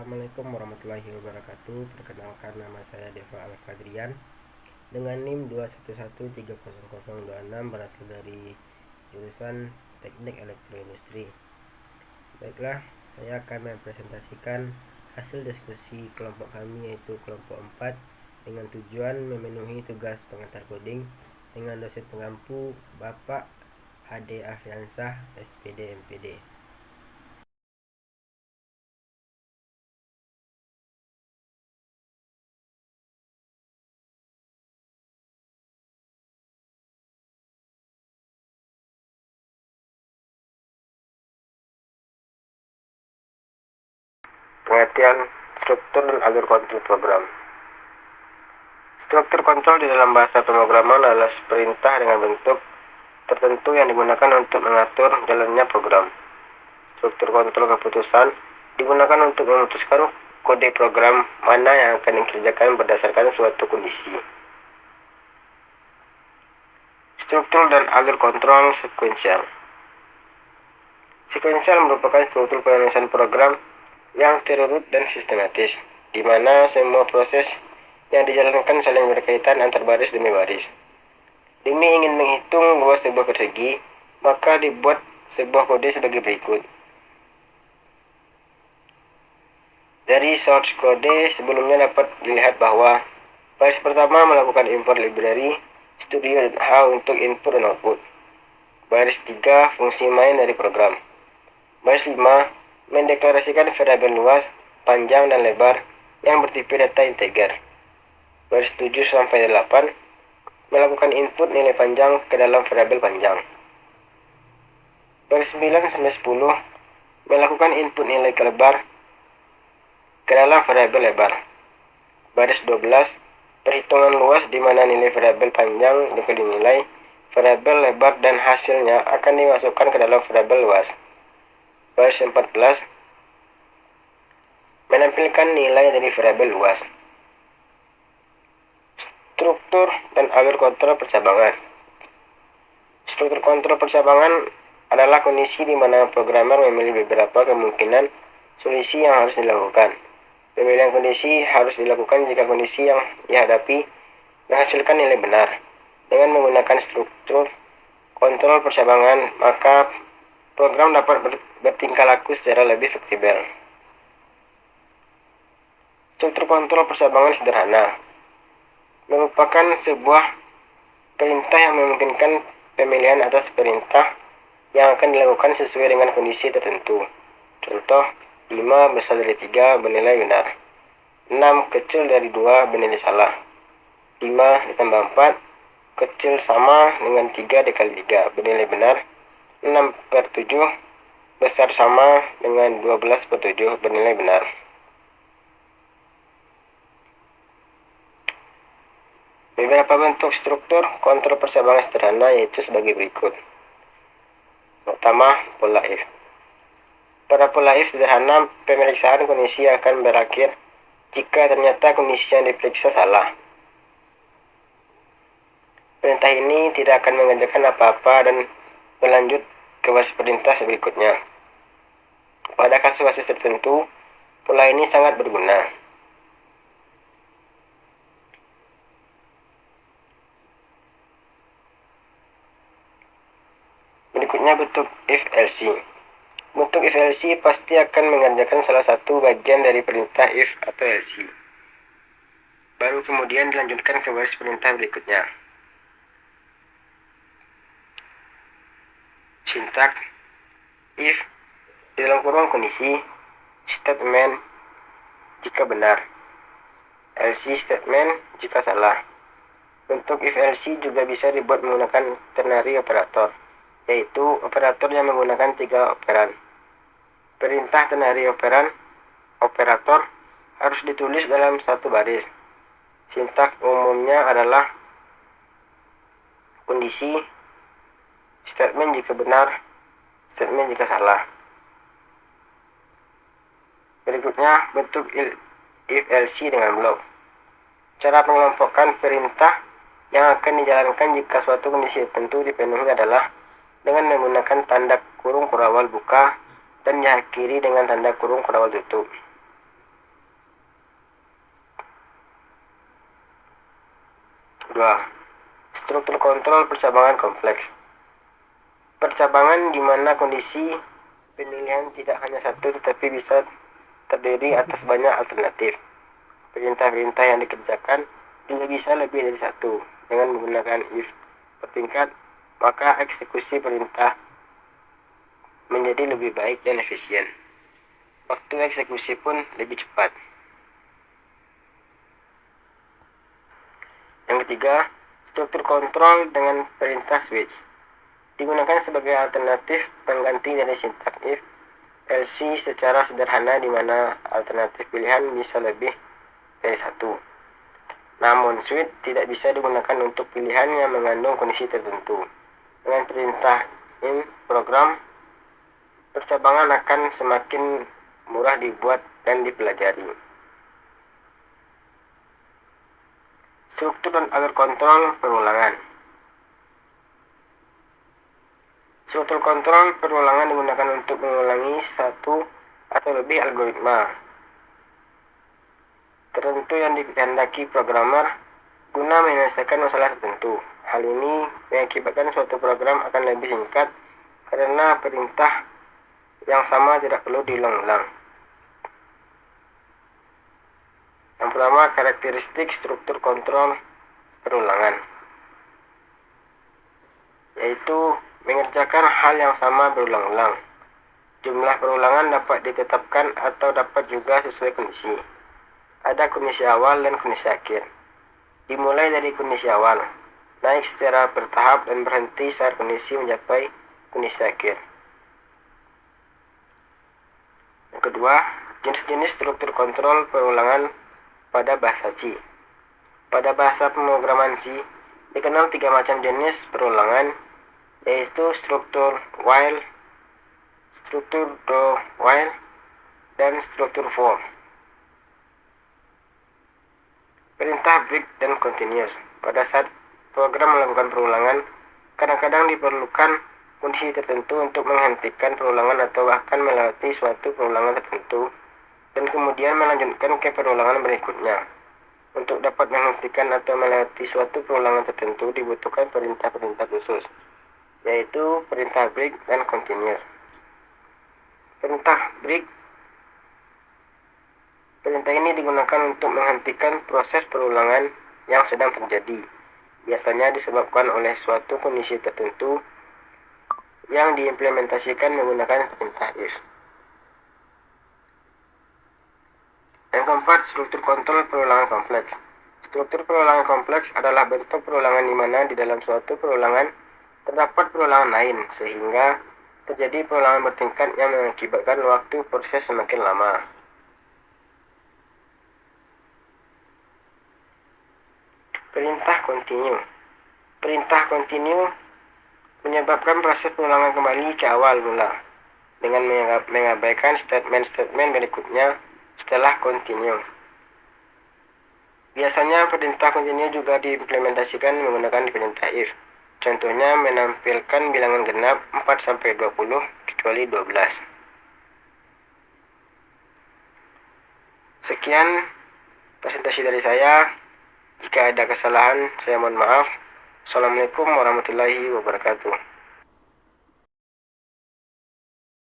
Assalamualaikum warahmatullahi wabarakatuh. Perkenalkan, nama saya Deva Alfadrian dengan NIM 211300026, berasal dari jurusan Teknik Elektroindustri. Baiklah, saya akan mempresentasikan hasil diskusi kelompok kami, yaitu kelompok 4, dengan tujuan memenuhi tugas pengantar coding dengan dosen pengampu Bapak Hade Afriansah, SPD MPD. Pengertian struktur dan alur kontrol program. Struktur kontrol di dalam bahasa pemrograman adalah perintah dengan bentuk tertentu yang digunakan untuk mengatur jalannya program. Struktur kontrol keputusan digunakan untuk memutuskan kode program mana yang akan dikerjakan berdasarkan suatu kondisi. Struktur dan alur kontrol sekuensial. Sekuensial merupakan struktur penulisan program yang terurut dan sistematis, di mana semua proses yang dijalankan saling berkaitan antar baris demi baris. Demi ingin menghitung luas sebuah persegi, maka dibuat sebuah kode sebagai berikut. Dari source kode sebelumnya dapat dilihat bahwa baris pertama melakukan import library Studio.h untuk input dan output. Baris 3 fungsi main dari program. Baris 5 mendeklarasikan variabel luas, panjang, dan lebar yang bertipe data integer. Baris 7 sampai 8 melakukan input nilai panjang ke dalam variabel panjang. Baris 9 sampai 10 melakukan input nilai lebar ke dalam variabel lebar. Baris 12 perhitungan luas, di mana nilai variabel panjang dikali nilai variabel lebar dan hasilnya akan dimasukkan ke dalam variabel luas. Baris 14 menampilkan nilai dari variabel luas. Struktur dan alur kontrol percabangan. Struktur kontrol percabangan adalah kondisi di mana programmer memilih beberapa kemungkinan solusi yang harus dilakukan. Pemilihan kondisi harus dilakukan jika kondisi yang dihadapi menghasilkan nilai benar. Dengan menggunakan struktur kontrol percabangan, maka program dapat bertingkah laku secara lebih fleksibel. Struktur kontrol percabangan sederhana merupakan sebuah perintah yang memungkinkan pemilihan atas perintah yang akan dilakukan sesuai dengan kondisi tertentu. Contoh, 5 besar dari 3 bernilai benar. 6 kecil dari 2 bernilai salah. 5 ditambah 4 kecil sama dengan 3 dikali 3 bernilai benar. 6/7 besar sama dengan 12/7 bernilai benar. Beberapa bentuk struktur kontrol percabangan sederhana yaitu sebagai berikut. Pertama, pola if. Pada pola if sederhana, pemeriksaan kondisi akan berakhir jika ternyata kondisi yang diperiksa salah. Perintah ini tidak akan mengerjakan apa-apa dan berlanjut ke baris perintah berikutnya. Pada kasus-kasus tertentu, pola ini sangat berguna. Berikutnya bentuk if else. Bentuk if else pasti akan mengerjakan salah satu bagian dari perintah if atau else. Baru kemudian dilanjutkan ke baris perintah berikutnya. Sintak if di dalam kurung kondisi, statement jika benar, else statement jika salah. Bentuk if else juga bisa dibuat menggunakan ternary operator, yaitu operator yang menggunakan 3 operan. Perintah ternary operator harus ditulis dalam satu baris. Sintak umumnya adalah kondisi, statement jika benar, statement jika salah. Berikutnya bentuk if else dengan blok. Cara mengelompokkan perintah yang akan dijalankan jika suatu kondisi tertentu dipenuhi adalah dengan menggunakan tanda kurung kurawal buka dan diakhiri dengan tanda kurung kurawal tutup. kedua, struktur kontrol percabangan kompleks. Percabangan di mana kondisi pemilihan tidak hanya satu tetapi bisa terdiri atas banyak alternatif. Perintah-perintah yang dikerjakan juga bisa lebih dari satu. Dengan menggunakan if bertingkat, maka eksekusi perintah menjadi lebih baik dan efisien. Waktu eksekusi pun lebih cepat. Yang ketiga, struktur kontrol dengan perintah switch. Digunakan sebagai alternatif pengganti dari sintaks if, else secara sederhana di mana alternatif pilihan bisa lebih dari satu. Namun switch tidak bisa digunakan untuk pilihan yang mengandung kondisi tertentu. Dengan perintah in program, percabangan akan semakin mudah dibuat dan dipelajari. Struktur dan alur kontrol perulangan. Struktur kontrol perulangan digunakan untuk mengulangi satu atau lebih algoritma tertentu yang dikehendaki programmer guna menyelesaikan masalah tertentu. Hal ini mengakibatkan suatu program akan lebih singkat karena perintah yang sama tidak perlu diulang-ulang. Yang pertama, karakteristik struktur kontrol perulangan, yaitu mengerjakan hal yang sama berulang-ulang. Jumlah perulangan dapat ditetapkan atau dapat juga sesuai kondisi. Ada kondisi awal dan kondisi akhir. Dimulai dari kondisi awal, naik secara bertahap dan berhenti saat kondisi mencapai kondisi akhir. Yang kedua, jenis-jenis struktur kontrol perulangan pada bahasa C. Pada bahasa pemrograman C, dikenal 3 macam jenis perulangan, yaitu struktur while, struktur do while, dan struktur for. Perintah break dan continuous. Pada saat program melakukan perulangan, kadang-kadang diperlukan kondisi tertentu untuk menghentikan perulangan atau bahkan melewati suatu perulangan tertentu dan kemudian melanjutkan ke perulangan berikutnya. Untuk dapat menghentikan atau melewati suatu perulangan tertentu dibutuhkan perintah-perintah khusus, yaitu perintah break dan continuous. Perintah break. Perintah ini digunakan untuk menghentikan proses perulangan yang sedang terjadi, biasanya disebabkan oleh suatu kondisi tertentu yang diimplementasikan menggunakan perintah if. Yang keempat, struktur kontrol perulangan kompleks. Struktur perulangan kompleks adalah bentuk perulangan di mana di dalam suatu perulangan terdapat perulangan lain, sehingga terjadi perulangan bertingkat yang mengakibatkan waktu proses semakin lama. Perintah continue. Perintah continue menyebabkan proses perulangan kembali ke awal mula dengan mengabaikan statement-statement berikutnya setelah continue. Biasanya perintah continue juga diimplementasikan menggunakan perintah if. Contohnya menampilkan bilangan genap 4-20 kecuali 12. Sekian presentasi dari saya. Jika ada kesalahan, saya mohon maaf. Assalamualaikum warahmatullahi wabarakatuh.